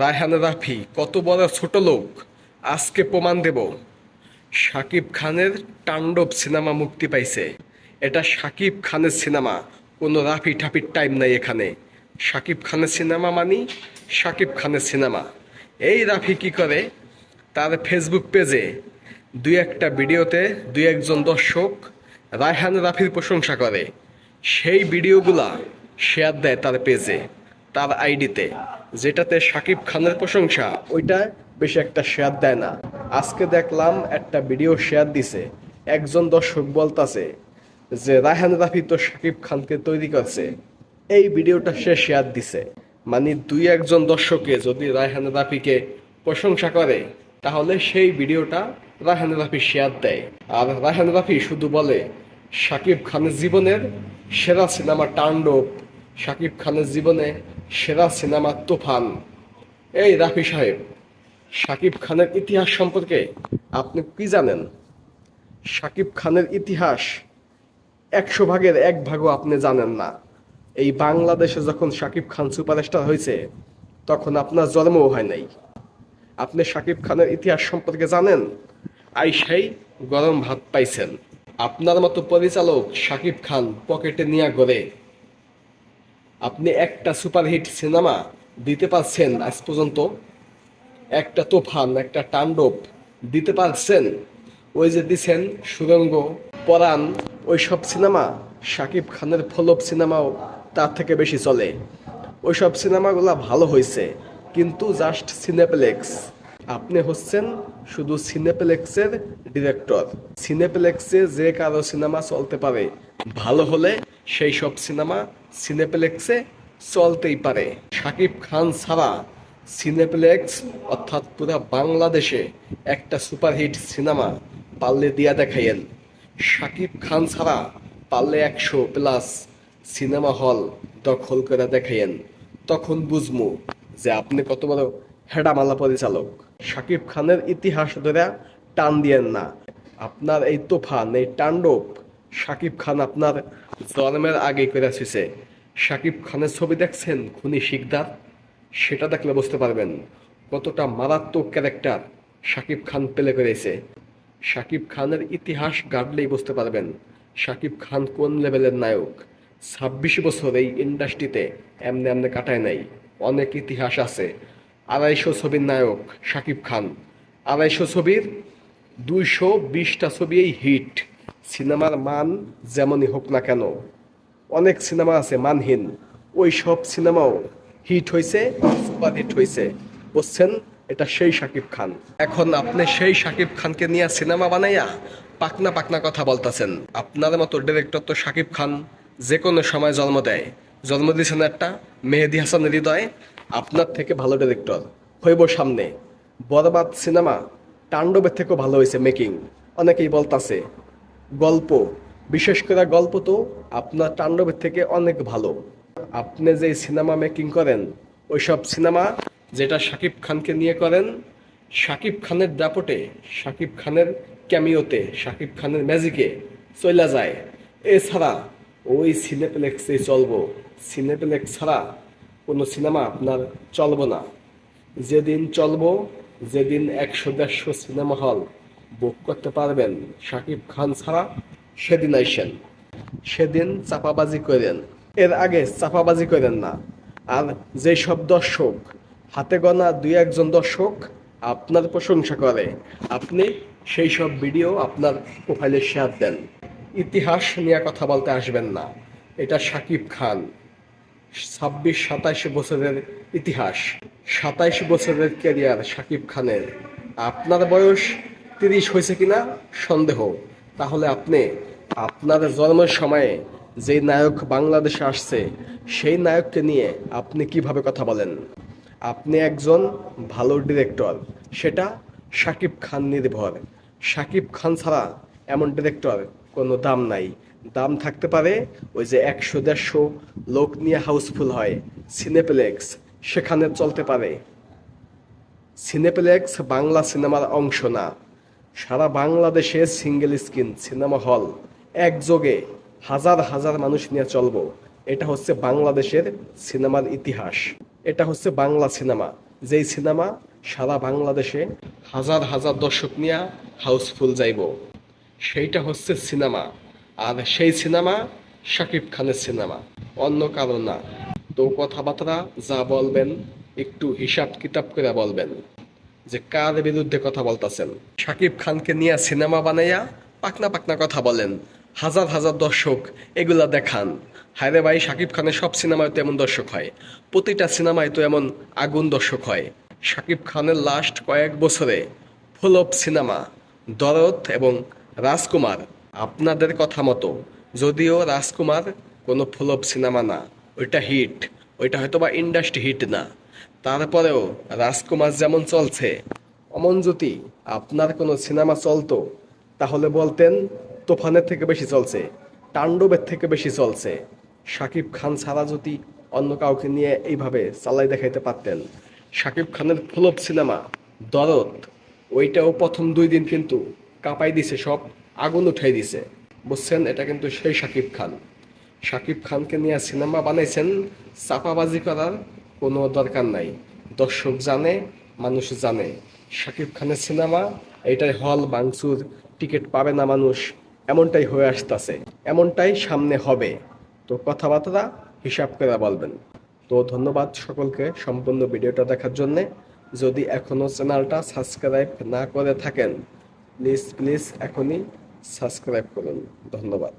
রায়হান রাফি কত বড় ছোট লোক আজকে প্রমাণ দেব। শাকিব খানের তাণ্ডব সিনেমা মুক্তি পাইছে। এটা শাকিব খানের সিনেমা, কোনো রাফি ঠাপির টাইম নাই এখানে। শাকিব খানের সিনেমা মানি শাকিব খানের সিনেমা। এই রাফি কি করে, তার ফেসবুক পেজে দুই একটা ভিডিওতে দুই একজন দর্শক রায়হান রাফির প্রশংসা করে, সেই ভিডিওগুলা শেয়ার দেয় তার পেজে, তার আইডিতে, যেটাতে শাকিব খানের প্রশংসা ওইটা বেশি একটা শেয়ার দেয় না। আজকে দেখলাম একটা ভিডিও শেয়ার দিছে, একজন দর্শক বলতাছে যে রায়হান রাফি তো শাকিব খানকে তৈরি করছে। এই ভিডিওটা সে শেয়ার দিছে, মানে দুই একজন দর্শকে যদি রায়হান রাফিকে প্রশংসা করে তাহলে সেই ভিডিওটা রায়হান রাফি শেয়ার দেয়। আর রায়হান রাফি শুধু বলে শাকিব খানের জীবনের সেরা সিনেমা তাণ্ডব, শাকিব খানের জীবনে সেরা সিনেমা তুফান। এই রাফি সাহেব, শাকিব খানের ইতিহাস সম্পর্কে আপনি কি জানেন? শাকিব খানের ইতিহাস 100 ভাগের 1 ভাগও আপনি জানেন না। এই বাংলাদেশে যখন শাকিব খান সুপারস্টার হয়েছে তখন আপনার জন্মও হয় নাই। আপনি শাকিব খানের ইতিহাস সম্পর্কে জানেন? আইসাই গরম ভাত পাইছেন। আপনার মতো পরিচালক শাকিব খান পকেটে নিয়ে ঘরে। আপনি একটা সুপারহিট সিনেমা দিতে পারছেন আজ পর্যন্ত? একটা তুফান, একটা তাণ্ডব দিতে পারছেন? ওই যে দিছেন সুরঙ্গ, পরাণ, ওই সব সিনেমা, শাকিব খানের ফলপ সিনেমাও তার থেকে বেশি চলে। ওই সব সিনেমাগুলো ভালো হয়েছে, কিন্তু জাস্ট সিনেপ্লেক্স। আপনি হচ্ছেন শুধু সিনেপ্লেক্সের ডিরেক্টর। সিনেপ্লেক্সে যে কারো সিনেমা চলতে পারে, ভালো হলে সেই সব সিনেমা সিনেপ্লেক্সে চলতেই পারে। শাকিব খান ছাড়া সিনেপ্লেক্স অর্থাৎ পুরা বাংলাদেশে একটা সুপারহিট সিনেমা পারলে দিয়া দেখাইয়েন। শাকিব খান ছাড়া পারলে 100+ সিনেমা হল দখল করে দেখাইয়েন। তখন বুঝমু যে আপনি কত বড় হেডামালা পরিচালক। শাকিব খানের ইতিহাস ধরে টান দিয়েন না। আপনার এই তুফান, এই তাণ্ডব শাকিব খান আপনার জন্মের আগে করে আসছে। শাকিব খানের ছবি দেখছেন খুনি শিকদার? সেটা দেখলে বুঝতে পারবেন কতটা মারাত্মক ক্যারেক্টার শাকিব খান প্লে করেছে। শাকিব খানের ইতিহাস গাড়লেই বুঝতে পারবেন শাকিব খান কোন লেভেলের নায়ক। 26 বছর এই ইন্ডাস্ট্রিতে এমনি এমনি কাটায় নাই, অনেক ইতিহাস আছে। 250 ছবির নায়ক শাকিব খান, 250 ছবির 220টা ছবি এই হিট। সিনেমার মান যেমনই হোক না কেন, অনেক সিনেমা আছে মানহীন, ওই সব সিনেমাও হিট হয়েছে, সুপার হিট হয়েছে। বুঝছেন, এটা সেই শাকিব খান। এখন আপনি সেই শাকিব খানকে নিয়ে সিনেমা বানাইয়া পাকনা পাকনা কথা বলতেছেন। আপনার মতো ডিরেক্টর তো শাকিব খান যে কোনো সময় জন্ম দেয়। জন্ম দিয়েছেন একটা মেহেদী হাসান হৃদয়। আপনার থেকে ভালো ডিরেক্টর হইব সামনে। বরবাদ সিনেমা তাণ্ডবের থেকেও ভালো হয়েছে মেকিং, অনেকেই বলতাছে। গল্প, বিশেষ করে গল্প তো আপনার তাণ্ডবের থেকে অনেক ভালো। আপনি যে সিনেমা মেকিং করেন, ওইসব সিনেমা যেটা শাকিব খানকে নিয়ে করেন, শাকিব খানের দাপটে, শাকিব খানের ক্যামিওতে, শাকিব খানের ম্যাজিকে চলে যায়। এছাড়া ওই সিনেপ্লেক্সে চলবো। সিনেপ্লেক্স ছাড়া কোনো সিনেমা আপনার চলবো না। যেদিন চলবো, যেদিন 100-150 সিনেমা হল বুক করতে পারবেন শাকিব খান ছাড়া, সেদিন আইসেন, সেদিন চাপাবাজি করেন। এর আগে চাপাবাজি করেন না। আর যে সব দর্শক, হাতে গোনা দুই একজন দর্শক আপনার প্রশংসা করে, আপনি সেই সব ভিডিও আপনার প্রোফাইলে শেয়ার দেন। ইতিহাস নিয়ে কথা বলতে আসবেন না। এটা শাকিব খান, 26-27 বছরের ইতিহাস, 27 বছরের ক্যারিয়ার শাকিব খানের। আপনার বয়স 30 হয়েছে কিনা সন্দেহ। তাহলে আপনি আপনার জন্মের সময়ে যে নায়ক বাংলাদেশে আসছে সেই নায়ককে নিয়ে আপনি কিভাবে কথা বলেন? আপনি একজন ভালো ডিরেক্টর, সেটা শাকিব খান নির্ভর। শাকিব খান ছাড়া এমন ডিরেক্টর কোনো দাম নাই। দাম থাকতে পারে ওই যে 100-150 লোক নিয়ে হাউসফুল হয় সিনেপ্লেক্স, সেখানে চলতে পারে। সিনেপ্লেক্স বাংলা সিনেমার অংশ না। সারা বাংলাদেশে সিঙ্গেল স্ক্রিন সিনেমা হল একযোগে হাজার হাজার মানুষ নিয়ে চলবো। এটা হচ্ছে বাংলাদেশের সিনেমার ইতিহাস, এটা হচ্ছে বাংলা সিনেমা। যেই সিনেমা সারা বাংলাদেশে হাজার হাজার দর্শক নিয়ে হাউসফুল যাইব, সেইটা হচ্ছে সিনেমা। আর সেই সিনেমা শাকিব খানের সিনেমা, অন্য কারো না। তো কথাবার্তা যা বলবেন একটু হিসাব কিতাব করে বলবেন, যে কার বিরুদ্ধে কথা বলতেছেন। শাকিব খানকে নিয়ে সিনেমা বানাইয়া পাকনা পাকনা কথা বলেন, হাজার হাজার দর্শক এগুলা দেখান। হায়রে ভাই, শাকিব খানের সব সিনেমায় তো এমন দর্শক হয়, প্রতিটা সিনেমায় তো এমন আগুন দর্শক হয়। শাকিব খানের লাস্ট কয়েক বছরে ফ্লপ সিনেমা দরদ এবং রাজকুমার। আপনাদের কথা মতো যদিও রাজকুমার কোনো ফ্লপ সিনেমা না, ওইটা হিট, ওইটা হয়তো বা ইন্ডাস্ট্রি হিট না, তারপরেও রাজকুমার যেমন চলছে, অমন যদি আপনার কোনো সিনেমা চলতো তাহলে বলতেন তুফানের থেকে বেশি চলছে, তাণ্ডবের থেকে বেশি চলছে। শাকিব খান ছাড়া যদি অন্য কাউকে নিয়ে এইভাবে চালাই দেখাইতে পারতেন। শাকিব খানের ফ্লপ সিনেমা দরদ, ওইটাও প্রথম 2 দিন কিন্তু কাঁপাই দিছে, সব আগুন উঠাই দিছে, বুঝছেন? এটা কিন্তু সেই শাকিব খান। শাকিব খানকে নিয়ে সিনেমা বানাইছেন, চাপাবাজি করার কোনো দরকার নাই। দর্শক জানে, মানুষ জানে শাকিব খানের সিনেমা, এটাই হল ভাঙচুর, টিকিট পাবে না মানুষ, এমনটাই হয়ে আসতেছে, এমনটাই সামনে হবে। তো কথাবার্তা হিসাব করে বলবেন। তো ধন্যবাদ সকলকে সম্পূর্ণ ভিডিওটা দেখার জন্যে। যদি এখনও চ্যানেলটা সাবস্ক্রাইব না করে থাকেন, প্লিজ প্লিজ এখনই সাবস্ক্রাইব করুন। ধন্যবাদ।